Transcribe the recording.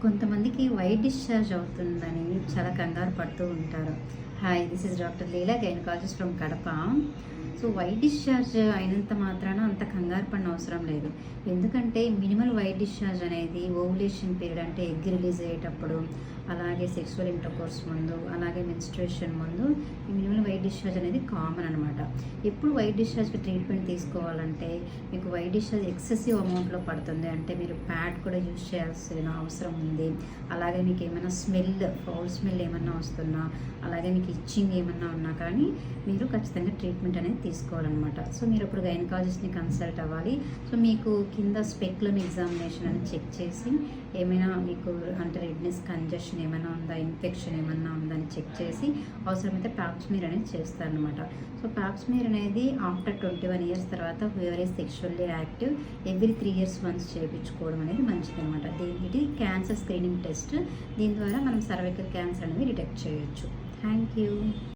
కొంతమందికి white discharge అవుతుందని చాలా కంగారు పడుతూ ఉంటారు. Hi, this is doctor Leela, gynaecologist from Kadapa. So white discharge అయినంత మాత్రాన అంత కంగారు పడిన అవసరం లేదు. ఎందుకంటే మినిమల్ వైట్ డిశ్చార్జ్ అనేది ఓవులేషన్ పీరియడ్, అంటే ఎగ్ రిలీజ్ అయ్యేటప్పుడు, అలాగే సెక్సువల్ ఇంటర్కోర్స్ ముందు, అలాగే మెన్స్ట్రుయేషన్ ముందు ఈ మినిమల్ వైట్ డిశ్చార్జ్ అనేది కామన్ అనమాట. ఎప్పుడు వైట్ డిశ్చార్జ్కి ట్రీట్మెంట్ తీసుకోవాలంటే, మీకు వైట్ డిశ్చార్జ్ ఎక్సెసివ్ అమౌంట్లో పడుతుంది అంటే మీరు ప్యాడ్ కూడా యూజ్ చేయాల్సిన అవసరం ఉంది. అలాగే మీకు ఏమైనా స్మెల్, ఫౌల్ స్మెల్ ఏమన్నా వస్తున్నా, అలాగే మీకు ఇచ్చింగ్ ఏమన్నా ఉన్నా కానీ మీరు ఖచ్చితంగా ట్రీట్మెంట్ అనేది తీసుకోవాలన్నమాట. సో మీరు ఇప్పుడు గైనకాలజిస్ట్ని కన్సల్ట్ అవ్వాలి. సో మీకు కింద స్పెక్యులమ్ ఎగ్జామినేషన్ అని చెక్ చేసి ఏమైనా మీకు అంటే రెడ్నెస్, కంజెషన్ ఏమైనా ఉందా, ఇన్ఫెక్షన్ ఏమన్నా ఉందా అని చెక్ చేసి అవసరమైతే ప్యాప్స్మియర్ అనేది చేస్తారనమాట. సో ప్యాప్స్మియర్ అనేది ఆఫ్టర్ 21 years తర్వాత every sexually active every 3 years once చేయించుకోవడం అనేది మంచిది అనమాట. ఇది క్యాన్సర్ స్క్రీనింగ్ టెస్ట్. దీని ద్వారా మనం సర్వైకల్ క్యాన్సర్ అనేది డిటెక్ట్ చేయొచ్చు. Thank you.